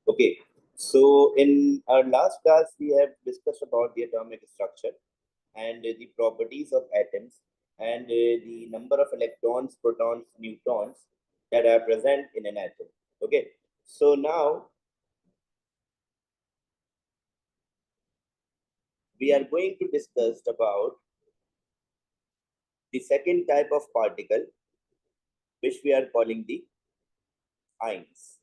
Okay, so in our last class, we have discussed about the atomic structure and the properties of atoms and the number of electrons, protons, neutrons that are present in an atom. Okay, so now we are going to discuss about the second type of particle, which we are calling the ions.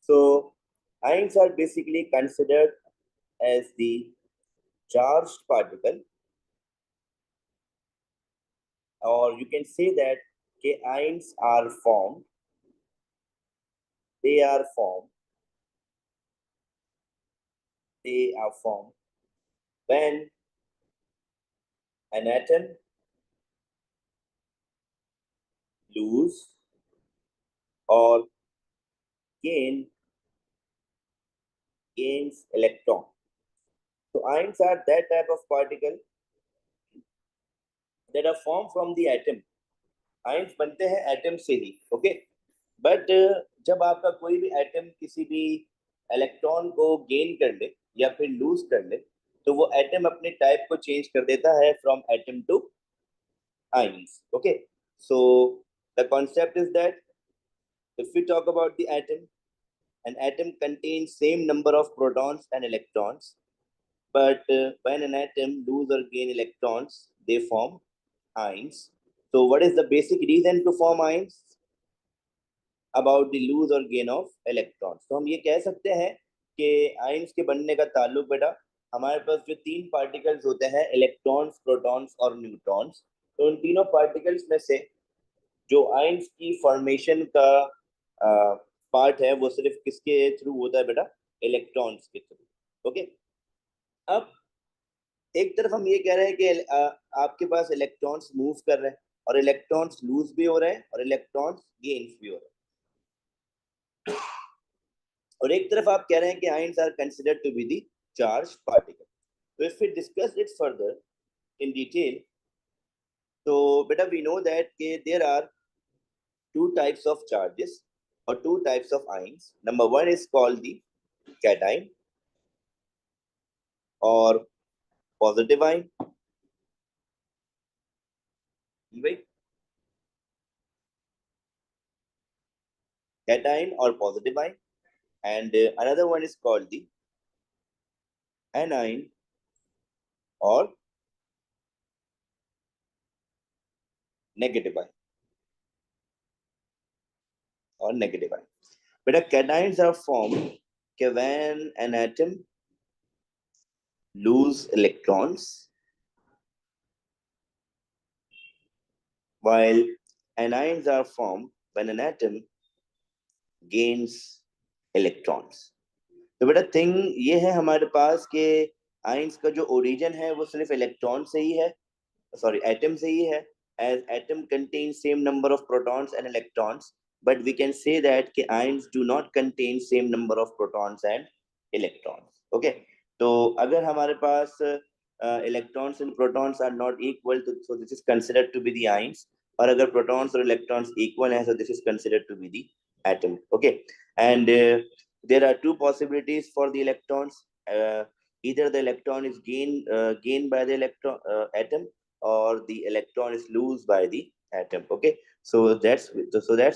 So ions are basically considered as the charged particle, or you can say that ions are formed. They are formed. They are formed when an atom lose or gain gains electron. So ions are that type of particle that are formed from the atom. Ions बनते हैं atom से ही, okay. But जब आपका कोई भी atom किसी भी electron को गेन कर ले या फिर लूज कर ले, तो वो एटम अपने टाइप को चेंज कर देता है from atom to ions, okay. So the concept is that if we talk about the atom, an atom contains same number of protons and electrons, but when an atom lose or gain electrons, they form ions. So what is the basic reason to form ions? About the lose or gain of electrons. तो हम ये कह सकते हैं कि ions के बनने का ताल्लुक बेटा हमारे पास जो तीन पार्टिकल्स होते हैं, इलेक्ट्रॉन्स, प्रोटॉन्स और न्यूट्रॉन्स, तो उन तीनों पार्टिकल्स में से जो आयंस की फॉर्मेशन का पार्ट है वो सिर्फ किसके थ्रू होता है बेटा? इलेक्ट्रॉन्स के थ्रू, ओके। अब एक तरफ हम ये कह रहे हैं कि आपके पास इलेक्ट्रॉन्स मूव कर रहे हैं और इलेक्ट्रॉन्स लूज भी हो रहे हैं और इलेक्ट्रॉन्स गेन्स भी हो रहे हैं, और एक तरफ आप कह रहे हैं कि ions are considered to be the charge particle. तो if we discuss it further in detail, तो बेटा वी नो दैट के there are two types of charges और two types of ions. Number one is called the cation और positive ion. Cation और positive ion, and another one is called the anion or negative ion or negative ion. But cations are formed when an atom lose electrons, while anions are formed when an atom gains electrons. तो बेटा thing ये है हमारे पास के ions का जो origin है वो सिर्फ इलेक्ट्रॉन से ही है, सॉरी एटम से ही है, as atom contains same number of protons and electrons, but we can say that के ions do not contain same number of protons and electrons, okay। तो अगर हमारे पास electrons and protons are not equal to, so this is considered to be the ions, और अगर protons और electrons equal है, so this is considered to be the atom, okay। And there are two possibilities for the electrons. Either the electron is gained by the atom, or the electron is lost by the atom, okay। So that's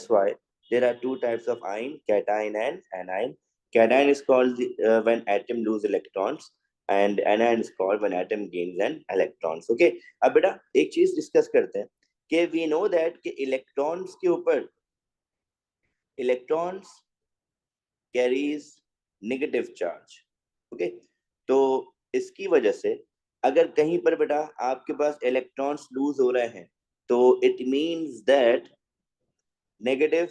why there are two types of ion, cation and anion. Cation is called when atom lose electrons, and anion is called when atom gains an electrons, okay। अब बेटा एक चीज discuss करते हैं कि we know that कि electrons के ऊपर electrons carries negative charge, okay। तो इसकी वजह से अगर कहीं पर बेटा आपके पास इलेक्ट्रॉन्स लूज हो रहे हैं, तो it means that negative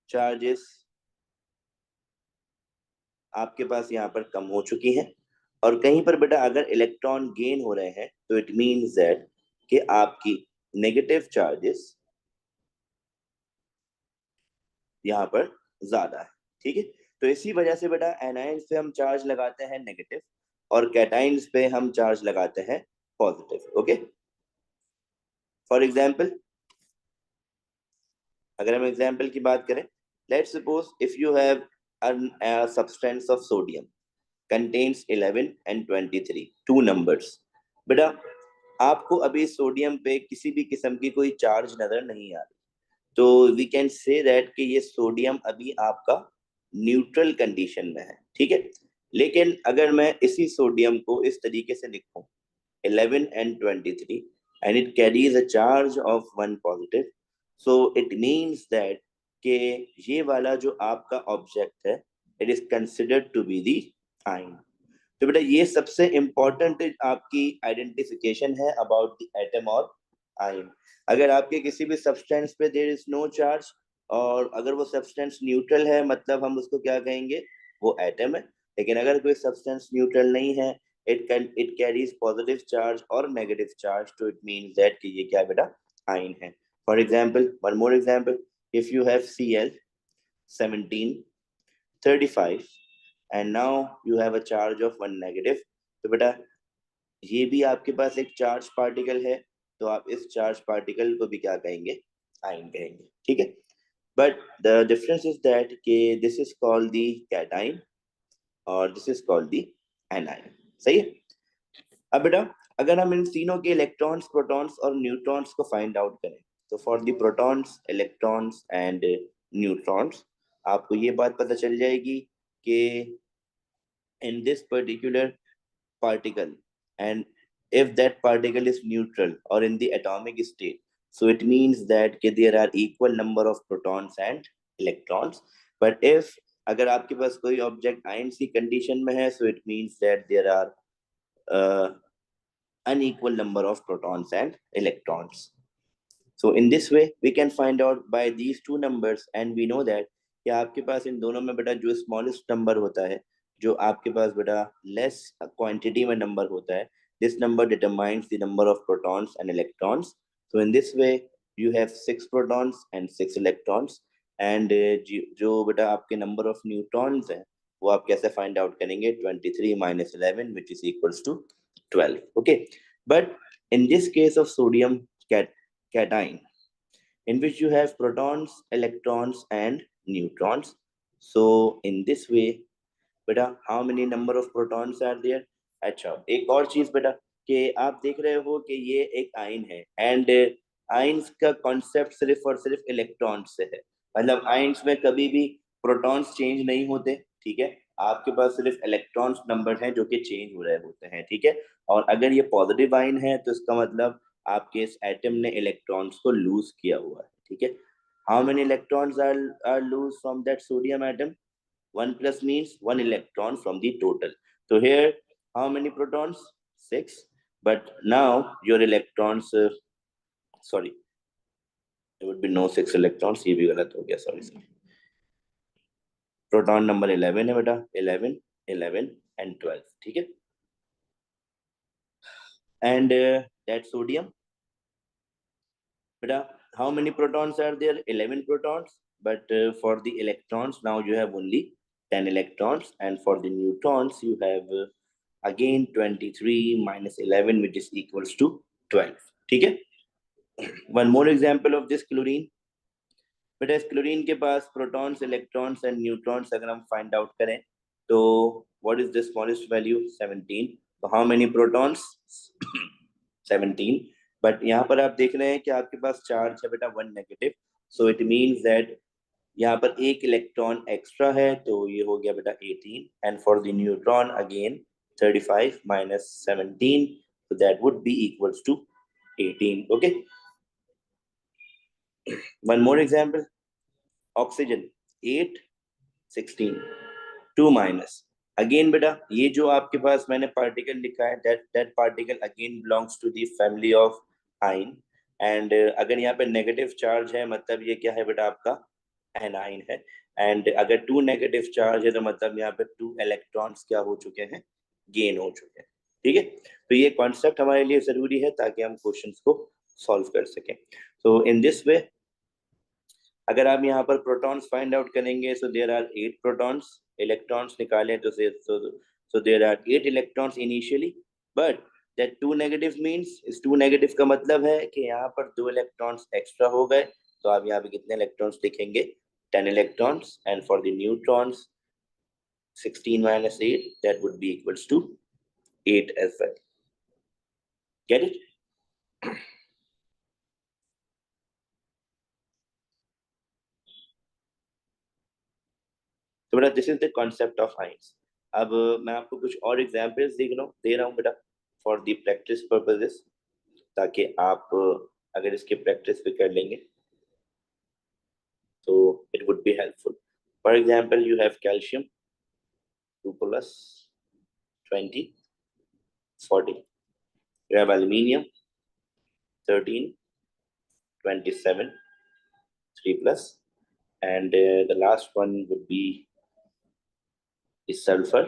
charges आपके पास यहाँ पर कम हो चुकी हैं, और कहीं पर बेटा अगर इलेक्ट्रॉन गेन हो रहे हैं तो इट मींस दैट कि आपकी नेगेटिव चार्जेस यहाँ पर ज्यादा है, ठीक है। तो इसी वजह से बेटा एनायंस पे हम चार्ज लगाते हैं नेगेटिव और कैटाइंस पे हम चार्ज लगाते हैं पॉजिटिव, ओके। फॉर एग्जाम्पल अगर हम एग्जाम्पल की बात करें Let's suppose if you have a substance of sodium contains 11 and 23, two numbers. बेटा आपको अभी सोडियम पे किसी भी किस्म की कोई चार्ज नजर नहीं आ रही, तो वी कैन से दैट कि ये सोडियम अभी आपका न्यूट्रल कंडीशन में है, ठीक है। लेकिन अगर मैं इसी सोडियम को इस तरीके से लिखूं 11 and 23 and it carries a charge of 1 positive, so it means that कि ये वाला जो आपका ऑब्जेक्ट है it is considered to be the ion. तो बेटा ये सबसे इंपॉर्टेंट आपकी आइडेंटिफिकेशन है अबाउट द एटम और आयन। अगर आपके किसी भी सब्सटेंस पे देयर इज नो चार्ज और अगर वो सब्सटेंस न्यूट्रल है मतलब हम उसको क्या कहेंगे, वो एटम है। लेकिन अगर कोई सब्सटेंस न्यूट्रल नहीं है, इट कैरीज पॉजिटिव चार्ज और नेगेटिव चार्ज, तो इट मींस दैट कि ये क्या बेटा आयन है। For example, one more example, if you have Cl 1735 and now you have a charge of 1 negative, तो बेटा ये भी आपके पास एक चार्ज पार्टिकल है, तो आप इस चार्ज पार्टिकल को भी क्या कहेंगे, आयन कहेंगे, ठीक है। But the difference is that कि this is called the cation और this is called the anion, सही है। अब बेटा अगर हम इन तीनों के इलेक्ट्रॉन्स, प्रोटॉन्स और न्यूट्रॉन्स को फाइंड आउट करें, तो for the protons, electrons and neutrons आपको ये बात पता चल जाएगी कि in this particular particle, and if that particle is neutral or in the atomic state, so it means that there are equal number of protons and electrons. But if अगर आपके पास कोई ऑब्जेक्ट आयन सी कंडीशन में है, so it means that there are unequal number of protons and electrons. So in this way we can find out by these two numbers, and we know that कि आपके पास इन दोनों में बेटा जो smallest number होता है, जो आपके पास बेटा लेस क्वांटिटी में नंबर होता है, this number determines the number of protons and electrons. So in this way you have 6 protons and 6 electrons, and जो बेटा आपके number of neutrons है वो आप कैसे find out करेंगे, 23 minus 11 which is equals to 12, okay। But in this case of sodium cation, in which you have protons, electrons and neutrons, so in this way बेटा how many number of protons are there. अच्छा एक और चीज बेटा कि आप देख रहे हो कि ये एक आयन है, एंड आयंस का कॉन्सेप्ट सिर्फ और सिर्फ इलेक्ट्रॉन्स से है, मतलब आयंस में कभी भी प्रोटॉन्स चेंज नहीं होते, ठीक है। आपके पास सिर्फ इलेक्ट्रॉन्स नंबर हैं जो कि चेंज हो रहे होते हैं, ठीक है। और अगर ये पॉजिटिव आयन है तो इसका मतलब आपके इस एटम ने इलेक्ट्रॉन्स को लूज किया हुआ है, ठीक है। How many electrons are lose from that sodium atom, 1 plus means 1 electron from the total. So here, how many protons? 6. But now your electrons, sorry, there would be no 6 electrons. ये भी गलत हो गया, sorry. Proton number 11 है बेटा, 11, 11 and 12, ठीक है। And that sodium, बेटा how many protons are there? 11 protons. But for the electrons, now you have only 10 electrons, and for the neutrons you have again 23 minus 11 which is equals to 12, ठीक है। One more example of this chlorine, बेटा इस chlorine के पास protons, electrons and neutrons अगर हम find out करें तो what is the smallest value, 17। तो हाउ मेनी प्रोटॉन्स, 17। बट यहाँ पर आप देख रहे हैं कि आपके पास चार्ज है बेटा 1 negative, so it means that यहाँ पर एक इलेक्ट्रॉन एक्स्ट्रा है, तो ये हो गया बेटा 18, and for the neutron again 35 minus 17, so that would be equals to 18, okay। One more example, oxygen 8, 16, 2 minus, again बेटा ये जो आपके पास मैंने पार्टिकल लिखा है that particle again belongs to the family of ion, and अगर यहाँ पे नेगेटिव चार्ज है मतलब ये क्या है बेटा आपका एनाइन है, एंड अगर 2 नेगेटिव चार्ज है तो मतलब यहाँ पे 2 इलेक्ट्रॉन्स क्या हो चुके हैं, गेन हो चुके हैं, ठीक है। तो ये कॉन्सेप्ट हमारे लिए जरूरी है ताकि हम क्वेश्चंस को सॉल्व कर सकें। सो इन दिस वे अगर आप यहाँ पर प्रोटॉन्स फाइंड आउट करेंगे, so there are 8 protons, electrons निकालें तो so there are 8 electrons initially, but that 2 negative means, इस 2 नेगेटिव का मतलब है कि यहाँ पर 2 इलेक्ट्रॉन्स एक्स्ट्रा हो गए, तो आप यहाँ पे कितने इलेक्ट्रॉन्स लिखेंगे, 10 electrons, and for the neutrons 16 minus 8, that would be equals to 8 as well. Get it? तो बेटा this is the concept of ions. अब मैं आपको कुछ और एग्जांपल्स दे रहा हूँ बेटा फॉर द प्रैक्टिस पर्पसेस, ताकि आप अगर इसके प्रैक्टिस भी कर लेंगे तो it would be helpful. For example you have calcium 2 plus 20 40. You have aluminium 13 27 3 plus, and the last one would be the sulfur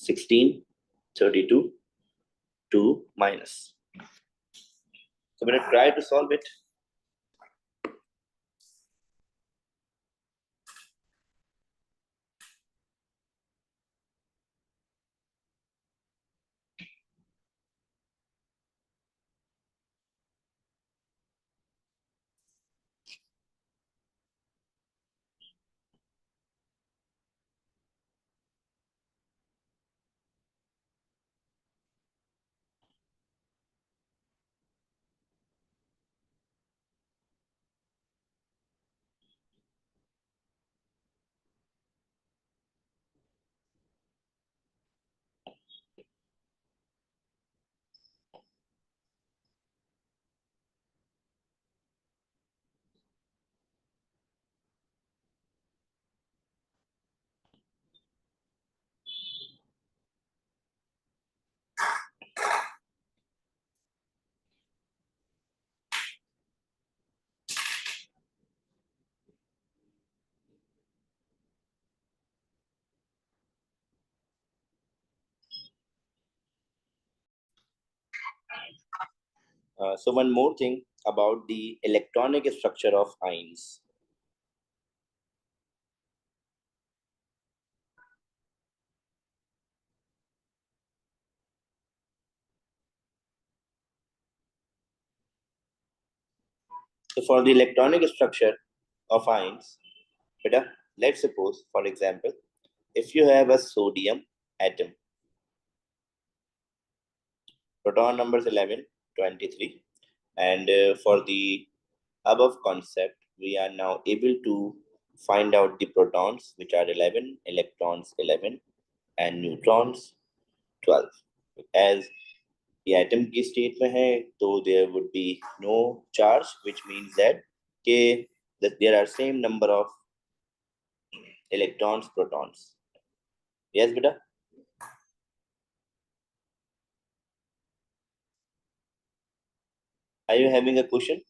16 32 2 minus. So I'm going to try to solve it. So one more thing about the electronic structure of ions. So for the electronic structure of ions, beta, let's suppose, for example, if you have a sodium atom, proton numbers 11, 23, and for the above concept, we are now able to find out the protons, which are 11, electrons 11, and neutrons 12. As the atom की state में है, तो there would be no charge, which means that there are same number of electrons, protons. Yes, beta? Are you having a question?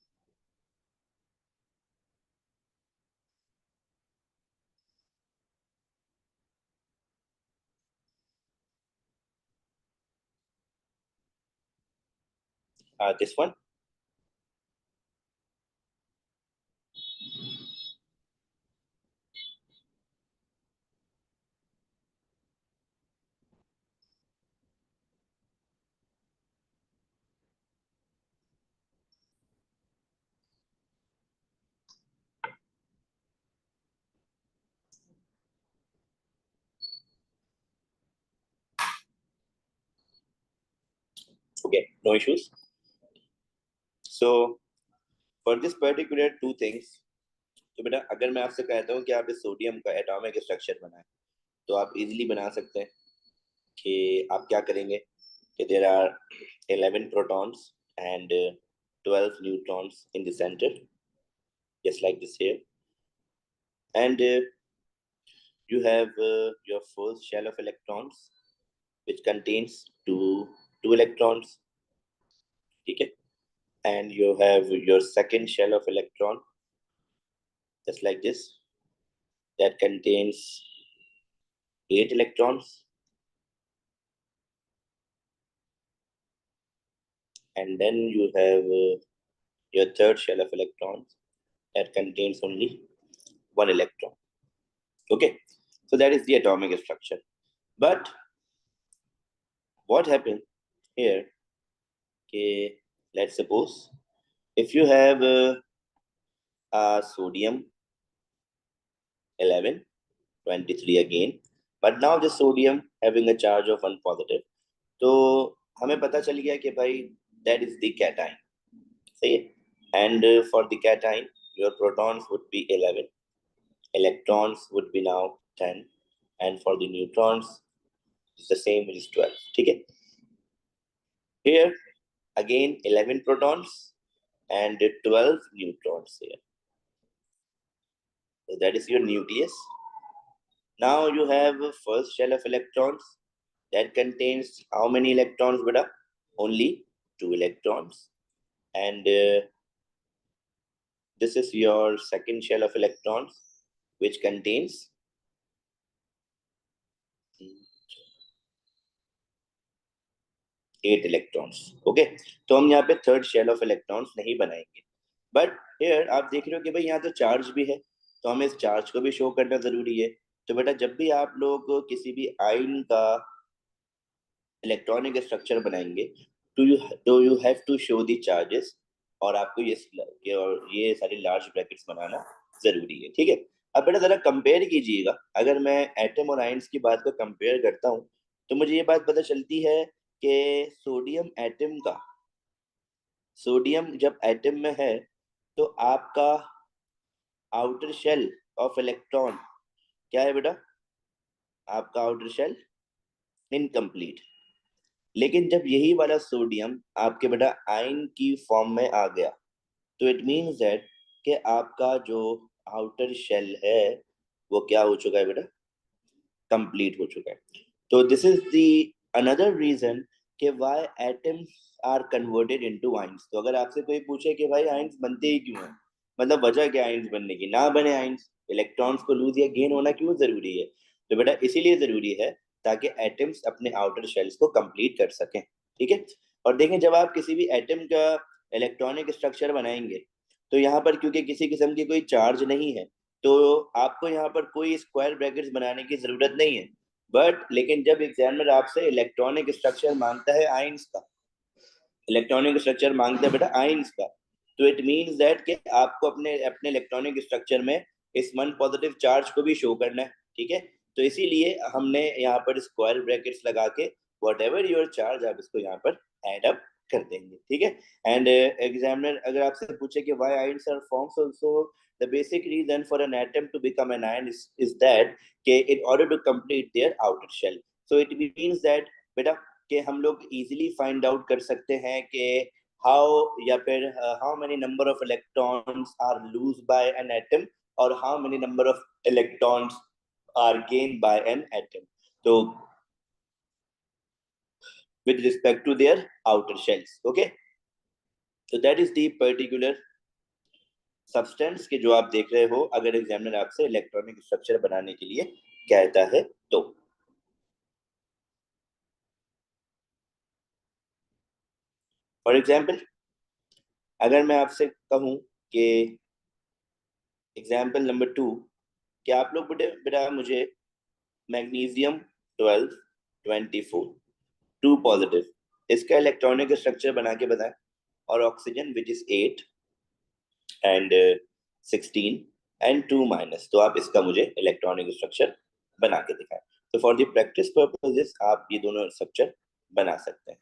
This one? Okay, no issues. So for this particular two things, तो बेटा अगर मैं आपसे कहता हूँ कि आप इस सोडियम का एटॉमिक स्ट्रक्चर बनाएं, तो आप इजीली बना सकते हैं कि आप क्या करेंगे कि there are 11 protons and 12 neutrons in the center, just like this here, and you have your first shell of electrons which contains two electrons, okay, and you have your second shell of electron just like this that contains 8 electrons, and then you have your third shell of electrons that contains only 1 electron. Okay, so that is the atomic structure. But what happened here, okay, let's suppose if you have a sodium 11, 23 again. But now the sodium having a charge of 1 positive. तो हमें पता चल गया कि भाई that is the cation. सही है. And for the cation, your protons would be 11, electrons would be now 10, and for the neutrons, it's the same, it is 12. ठीक है. Here again 11 protons and 12 neutrons here. So that is your nucleus. Now you have first shell of electrons that contains how many electrons, beta? Only 2 electrons. And this is your second shell of electrons, which contains 8 electrons. Okay, तो हम यहाँ पे third shell of electrons नहीं बनाएंगे. But here आप देख रहे हो कि भाई यहाँ तो चार्ज भी है, तो हमें इस चार्ज को भी शो करना जरूरी है. तो बेटा जब भी आप लोग किसी भी आयन का इलेक्ट्रॉनिक स्ट्रक्चर बनाएंगे तो you have to show the charges, और आपको ये सारी लार्ज ब्रैकेट्स बनाना जरूरी है. ठीक है. अब बेटा जरा कंपेयर कीजिएगा. अगर मैं एटम और आयंस की बात को कंपेयर करता हूँ तो मुझे ये बात पता चलती है कि सोडियम जब एटम में है तो आपका आउटर शेल ऑफ इलेक्ट्रॉन क्या है बेटा? आपका आउटर शेल इनकम्प्लीट. लेकिन जब यही वाला सोडियम आपके बेटा आयन की फॉर्म में आ गया तो इट मीन्स दैट कि आपका जो आउटर शेल है वो क्या हो चुका है बेटा? कंप्लीट हो चुका है. तो this is the another reason कि why atoms are converted into ions. तो अगर आपसे कोई पूछे कि भाई आयंस बनते ही क्यों हैं, मतलब वजह क्या आयंस बनने की? ना बने आयंस, इलेक्ट्रॉन्स को लूज या गेन होना क्यों जरूरी है? तो बेटा इसीलिए जरूरी है ताकि एटम्स अपने आउटर शेल्स को कंप्लीट कर सकें. ठीक है. और देखें जब आप किसी भी एटम का इलेक्ट्रॉनिक स्ट्रक्चर बनाएंगे तो यहाँ पर क्योंकि किसी किस्म की कोई चार्ज नहीं है तो आपको यहाँ पर कोई स्क्वायर ब्रैकेट्स बनाने की जरूरत नहीं है. बट लेकिन जब एग्जामिनर आपसे इलेक्ट्रॉनिक स्ट्रक्चर मांगता है आयंस का, इलेक्ट्रॉनिक स्ट्रक्चर मांगता है बेटा आयंस का, तो इट मींस दैट कि आपको अपने अपने इलेक्ट्रॉनिक स्ट्रक्चर में इस वन पॉजिटिव चार्ज को भी शो करना है. ठीक है. तो इसीलिए हमने यहाँ पर स्क्वायर ब्रैकेट्स लगा के वॉट एवर योर चार्ज आप इसको यहाँ पर एड अप कर देंगे. ठीक है. एंड एग्जामिनर अगर आपसे पूछे कि why ions are forms also, the basic reason for an atom to become an ion is that in order to complete their outer shell. So it means that बेटा कि हम लोग easily find out कर सकते हैं कि how या फिर how many number of electrons are lost by an atom और how many number of electrons are gained by an atom. So with respect to their outer shells. Okay. So that is the particular substance के जो आप देख रहे हो अगर examiner आपसे electronic structure बनाने के लिए कहता है तो. फॉर एग्जाम्पल अगर मैं आपसे कहूं कि एग्जाम्पल नंबर 2 कि आप लोग बेटा मुझे मैग्नीशियम 12, 24, 2 पॉजिटिव इसका इलेक्ट्रॉनिक स्ट्रक्चर बना के बताएं, और oxygen which is 8 and 16 and 2 minus, तो आप इसका मुझे इलेक्ट्रॉनिक स्ट्रक्चर बना के दिखाएं. तो फॉर द प्रैक्टिस पर्पसेस आप ये दोनों स्ट्रक्चर बना सकते हैं.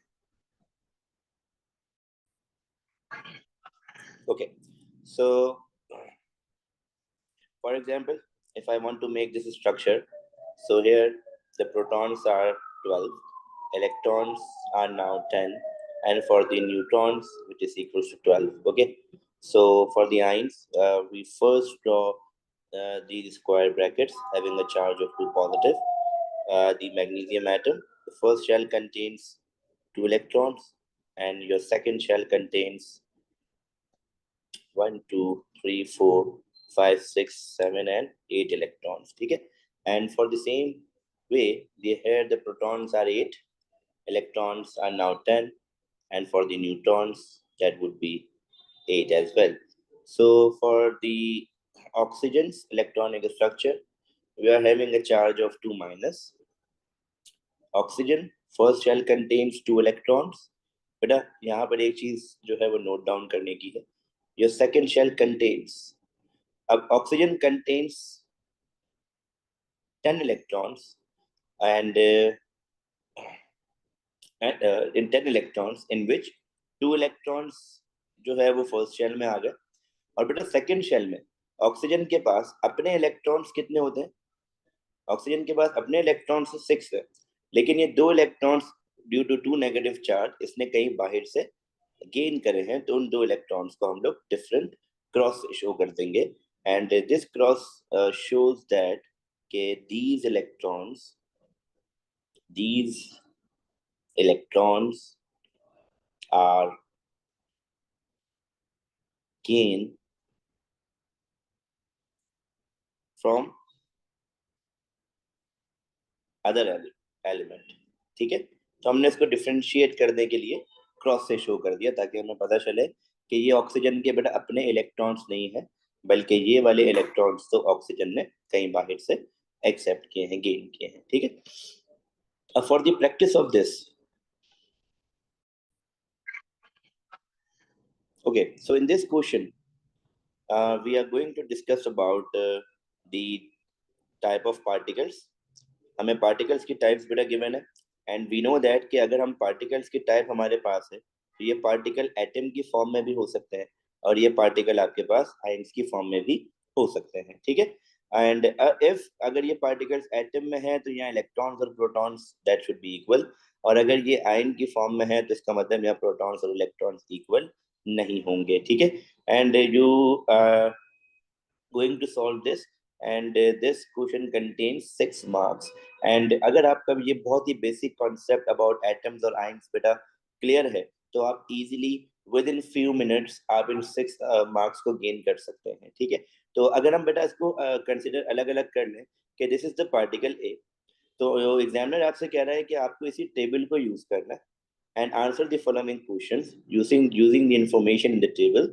Okay, so for example if I want to make this structure, so here the protons are 12, electrons are now 10, and for the neutrons which is equals to 12. Okay, so for the ions we first draw these square brackets having a charge of 2 positive. The magnesium atom, the first shell contains 2 electrons and your second shell contains 1, 2, 3, 4, 5, 6, 7 and 8 electrons. ठीक है. And for the same way here the protons are 8, electrons are now 10, and for the neutrons that would be 8 as well. So for the oxygen's electronic structure we are having a charge of 2 minus. Oxygen first shell contains 2 electrons. बेटा यहाँ पर एक चीज जो है वो note down करने की है. Your second shell contains, अब oxygen contains 10 electrons and in 10 electrons in which 2 electrons जो है वो फर्स्ट शेल में आ गए। और बेटा सेकंड शेल में ऑक्सीजन के पास अपने इलेक्ट्रॉन्स कितने होते हैं? ऑक्सीजन के पास अपने इलेक्ट्रॉन्स 6 है, लेकिन ये 2 electrons due to 2 negative charge इसने कहीं बाहर से गेन करे हैं, तो उन 2 इलेक्ट्रॉन्स को हम लोग डिफरेंट क्रॉस शो कर देंगे। And this cross shows that के these electrons are gained from other element। ठीक है, तो हमने इसको डिफरेंशिएट करने के लिए क्रॉस से शो कर दिया ताकि हमें पता चले कि ये ऑक्सीजन के बेटा अपने इलेक्ट्रॉन्स नहीं है, बल्कि ये वाले इलेक्ट्रॉन्स तो ऑक्सीजन ने कहीं बाहर से एक्सेप्ट किए हैं, गेन किए हैं। ठीक है, अब for the practice of this, okay, so in this question we are going to discuss about the type of particles। हमें पार्टिकल्स की टाइप्स बेटा गिवन है, एंड वी नो दैट कि अगर हम पार्टिकल्स की टाइप हमारे पास है तो ये पार्टिकल एटम की फॉर्म में भी हो सकते हैं और ये पार्टिकल आपके पास आयंस की फॉर्म में भी हो सकते हैं। ठीक है, एंड इफ अगर ये पार्टिकल्स एटम में है तो यहाँ इलेक्ट्रॉन्स और protons that should be equal, और अगर ये आयन की फॉर्म में है तो इसका मतलब यहाँ प्रोटॉन्स और इलेक्ट्रॉन्स इक्वल नहीं होंगे। ठीक है, and you going to solve this and this question contains 6 marks। and अगर आपका ये बहुत ही बेसिक कॉन्सेप्ट अबाउट एटम्स और आयंस बेटा क्लियर है तो आप easily with in few minutes आप इन 6 मार्क्स को गेन कर सकते हैं। ठीक है, तो अगर हम बेटा इसको कंसिडर अलग अलग कर लें कि this is the particle A, तो एग्जामिनर आपसे कह रहा है कि आपको इसी टेबल को यूज करना है and answer the following questions using the information in the table।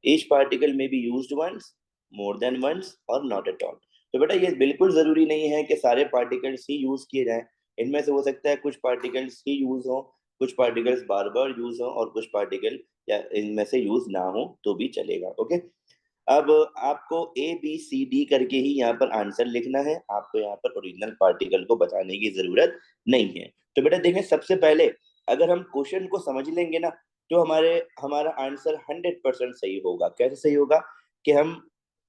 each particle may be used once, more than once or not at all। तो बेटा ये बिल्कुल जरूरी नहीं है कि सारे पार्टिकल्स ही यूज किए जाएं, इनमें से हो सकता है कुछ पार्टिकल्स ही यूज हो, कुछ पार्टिकल्स बार बार यूज हो और कुछ पार्टिकल या इनमें से यूज ना हो तो भी चलेगा। ओके, अब आपको ए बी सी डी करके ही यहाँ पर आंसर लिखना है, आपको यहाँ पर ओरिजिनल पार्टिकल को बताने की जरूरत नहीं है। तो बेटा देखें, सबसे पहले अगर हम क्वेश्चन को समझ लेंगे ना तो हमारा आंसर 100% सही होगा। कैसे सही होगा कि हम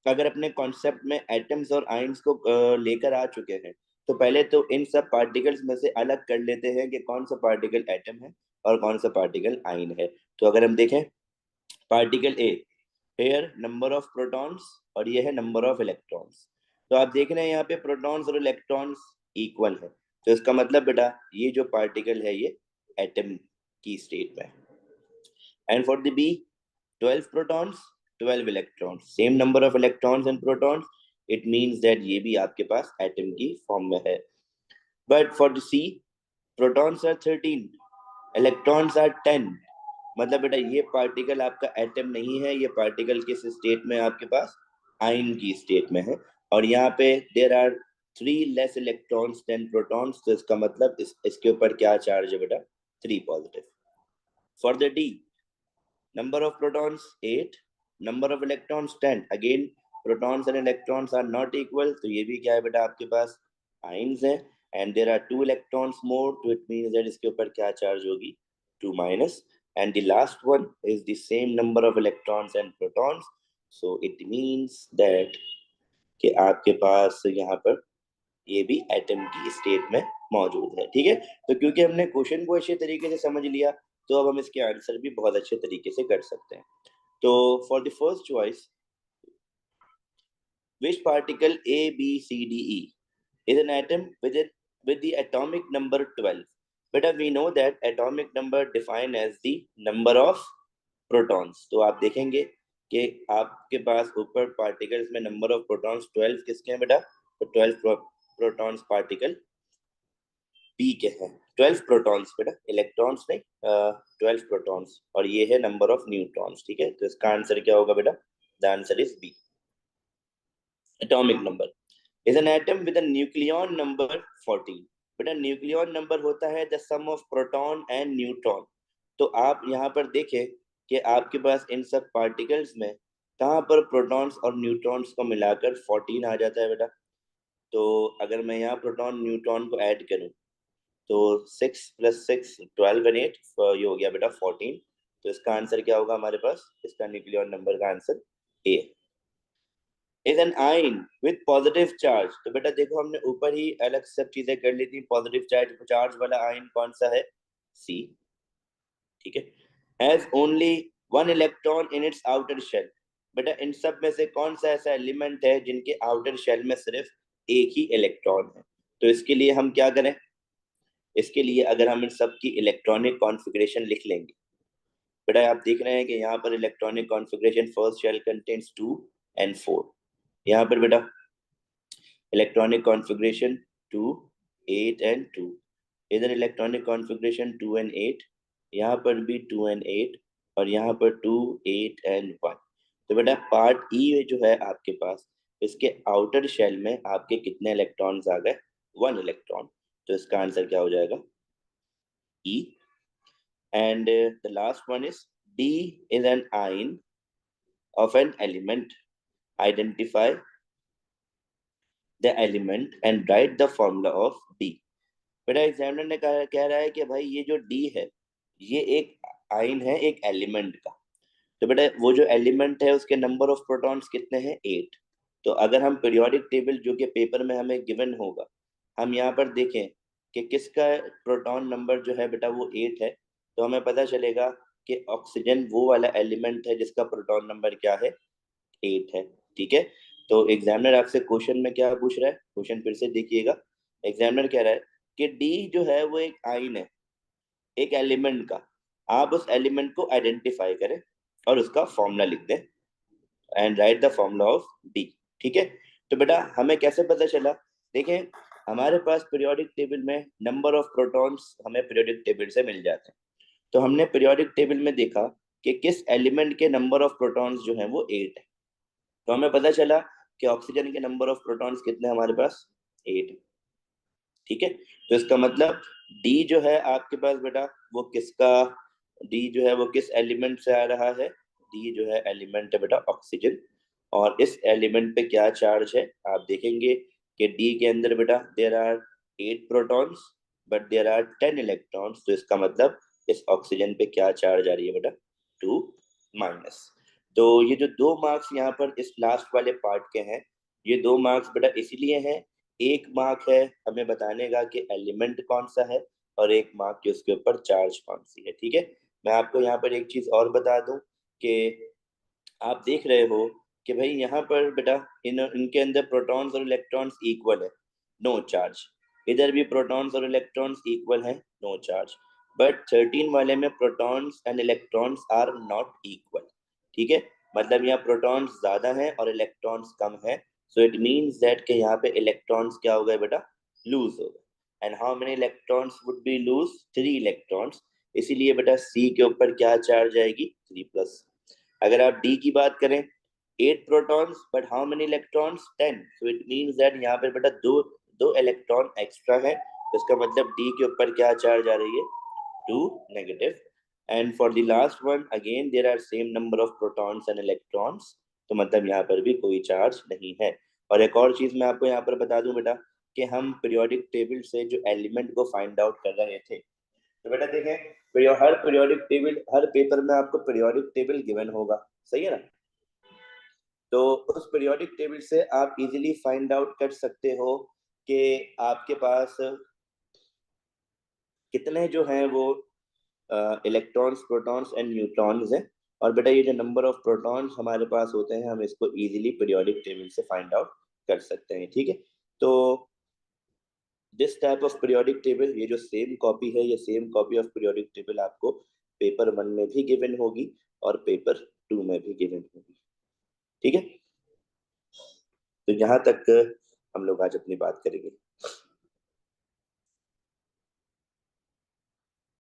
अगर अपने कॉन्सेप्ट में एटम्स और आयंस को लेकर आ चुके हैं तो पहले तो इन सब पार्टिकल्स में से अलग कर लेते हैं कि कौन सा पार्टिकल एटम है और कौन सा पार्टिकल आयन है। तो अगर हम देखें particle A, here number of protons और ये है नंबर ऑफ इलेक्ट्रॉन्स, तो आप देख रहे हैं यहाँ पे प्रोटॉन्स और इलेक्ट्रॉन्स इक्वल है, तो इसका मतलब बेटा ये जो पार्टिकल है ये एटम की स्टेट में। And for the B, 12 protons 12 electrons, same number of electrons and protons, it means that ये भी आपके पास एटम की फॉर्म में है। But for the C, protons are 13, electrons are 10, मतलब बेटा ये पार्टिकल आपका एटम नहीं है, ये पार्टिकल किस स्टेट में आपके पास आयन की स्टेट में है। और यहाँ पे there are 3 less electrons than protons, तो इसका मतलब इसके ऊपर क्या चार्ज है बेटा? 3 positive. For the D, number of protons 8, number of electrons 10, again protons and electrons are not equal, तो ये भी क्या है बेटा आपके पास आयंस है। and there are 2 electrons more, तो it means that इसके ऊपर क्या चार्ज होगी? 2 minus। and the last one is the same number of electrons and protons, so it means that कि आपके पास यहाँ पर ये भी एटम की स्टेट में मौजूद है। ठीक है, तो क्योंकि हमने क्वेश्चन को अच्छे तरीके से समझ लिया तो अब हम इसके आंसर भी बहुत अच्छे तरीके से कर सकते हैं। तो for the first choice, which particle A, B, C, D, E is an atom with the atomic number 12? But we know that atomic number defined as the number of protons। तो आप देखेंगे कि आपके पास ऊपर पार्टिकल्स में number of protons 12 किसके हैं बेटा? तो 12 प्रोटॉन्स पार्टिकल पी के हैं। 12 प्रोटॉन्स बेटा, इलेक्ट्रॉन्स नहीं, 12 प्रोटॉन्स, और ये है नंबर ऑफ न्यूट्रॉन्स। ठीक है, तो इसका आंसर क्या होगा बेटा? The answer is B. Atomic number is an atom with a nucleon number 14। बेटा न्यूक्लियन नंबर होता है the sum of proton and neutron. तो आप यहाँ पर देखें कि आपके पास इन सब पार्टिकल्स में कहाँ पर प्रोटॉन्स और न्यूट्रॉन्स को मिलाकर 14 आ जाता है बेटा? तो अगर मैं यहाँ प्रोटॉन न्यूट्रॉन को ऐड करूँ तो 6 + 6 12 and 8 ये हो गया बेटा 14। तो इसका आंसर क्या होगा हमारे पास, इसका न्यूक्लियॉन नंबर का answer A is an ion with positive charge. तो बेटा देखो हमने ऊपर ही अलग सब चीजें कर ली थी, पॉजिटिव चार्ज वाला आयन कौन सा है, सी, ठीक है। Has only one electron in its outer shell. बेटा इन सब में से कौन सा ऐसा एलिमेंट है जिनके आउटर शेल में सिर्फ एक ही इलेक्ट्रॉन है। तो इसके लिए हम क्या करें, इसके लिए अगर हम इन सब की इलेक्ट्रॉनिक कॉन्फ़िगरेशन लिख लेंगे। बेटा आप देख रहे हैं कि यहाँ पर electronic configuration first shell contains 2 and 4। यहाँ पर बेटा इलेक्ट्रॉनिक कॉन्फ़िगरेशन 2 8 and 2, इधर इलेक्ट्रॉनिक कॉन्फ़िगरेशन 2 and 8, यहाँ पर भी 2 and 8, और यहाँ पर 2 8 and 1। तो बेटा पार्ट ई जो है आपके पास, इसके आउटर शेल में आपके कितने इलेक्ट्रॉन्स आ गए, 1 इलेक्ट्रॉन। तो इसका आंसर क्या हो जाएगा, ई। And the last one is D is an ion of an element. Identify the element and write the formula of D. बेटा एग्जामिनर ने कह रहा है कि भाई ये जो D है ये एक आयन है एक एलिमेंट का। तो बेटा वो जो एलिमेंट है उसके नंबर ऑफ प्रोटॉन्स कितने हैं, 8। तो अगर हम पीरियोडिक टेबल जो कि पेपर में हमें गिवन होगा, हम यहाँ पर देखें कि किसका प्रोटॉन नंबर जो है बेटा वो 8 है, तो हमें पता चलेगा कि ऑक्सीजन वो वाला एलिमेंट है जिसका प्रोटॉन नंबर क्या है, 8 है, ठीक है। तो एग्जामिनर आपसे क्वेश्चन में क्या पूछ रहा है, क्वेश्चन फिर से देखिएगा। एग्जामिनर कह रहा है कि डी जो है वो एक आयन है एक एलिमेंट का, आप उस एलिमेंट को आइडेंटिफाई करें और उसका फॉर्मूला लिख दें and right the formula of D, ठीक है। तो बेटा हमें कैसे पता चला, देखें हमारे पास पीरियोडिक टेबल में नंबर ऑफ प्रोटॉन्स हमें पीरियोडिक टेबल से मिल जाते हैं। तो हमने पीरियोडिक टेबल में देखा कि किस एलिमेंट के नंबर ऑफ प्रोटॉन्स जो हैं वो 8 है। तो हमें पता चला कि ऑक्सीजन के नंबर ऑफ प्रोटॉन्स कितने हमारे पास, 8, ठीक है। तो इसका मतलब डी जो है आपके पास बेटा वो किसका, डी जो है वो किस एलिमेंट से आ रहा है, डी जो है एलिमेंट है बेटा ऑक्सीजन। और इस एलिमेंट पे क्या चार्ज है, आप देखेंगे कि डी के अंदर बेटा there are 8 protons but there are 10 electrons. तो इसका मतलब इस ऑक्सीजन पे क्या चार्ज आ रही है बेटा, 2-। तो ये जो 2 मार्क्स यहाँ पर इस लास्ट वाले पार्ट के हैं, ये 2 मार्क्स बेटा इसीलिए हैं, 1 मार्क है हमें बताने का कि एलिमेंट कौन सा है और 1 मार्क के उसके ऊपर चार्ज कौन सी है, ठीक है। मैं आपको यहाँ पर एक चीज और बता दूं कि आप देख रहे हो कि भाई यहाँ पर बेटा इनके अंदर प्रोटॉन्स और इलेक्ट्रॉन्स इक्वल है, नो चार्ज। इधर भी प्रोटॉन्स और इलेक्ट्रॉन्स इक्वल है, नो चार्ज। बट 13 वाले में protons and electrons are not equal, ठीक है। मतलब यहाँ प्रोटॉन्स ज्यादा है और इलेक्ट्रॉन्स कम है। सो इट मीन्स दैट कि यहाँ पे इलेक्ट्रॉन्स क्या हो गए बेटा, लूज हो गए। And how many electrons would be lose, 3 electrons. इसीलिए बेटा सी के ऊपर क्या चार्ज आएगी, 3+। अगर आप डी की बात करें, 8 protons but how many electrons, 10। So it means that यहाँ पे बेटा दो दो इलेक्ट्रॉन एक्स्ट्रा है। तो इसका मतलब डी के ऊपर क्या चार्ज आ रही है, 2-। And for the last one again there are same number of protons and electrons. तो मतलब यहाँ पर भी कोई चार्ज नहीं है। और एक और चीज मैं आपको यहाँ पर बता दूं बेटा कि हम पीरियोडिक टेबल से जो एलिमेंट को फाइंड आउट कर रहे थे, तो बेटा देखें हर पीरियोडिक टेबल, हर पेपर में आपको पीरियोडिक टेबल गिवन होगा, सही है ना। तो उस पीरियोडिक टेबल से आप इजीली फाइंड आउट कर सकते हो कि आपके पास कितने जो हैं वो इलेक्ट्रॉन्स प्रोटॉन्स एंड न्यूट्रॉन्स हैं। और बेटा ये जो नंबर ऑफ प्रोटॉन्स हमारे पास होते हैं हम इसको इजीली पीरियोडिक टेबल से फाइंड आउट कर सकते हैं, ठीक है। तो this type of periodic table, ये जो सेम कॉपी है, ये same copy of periodic table आपको पेपर 1 में भी गिवन होगी और पेपर 2 में भी गिवन होगी, ठीक है। तो यहाँ तक हम लोग आज अपनी बात करेंगे।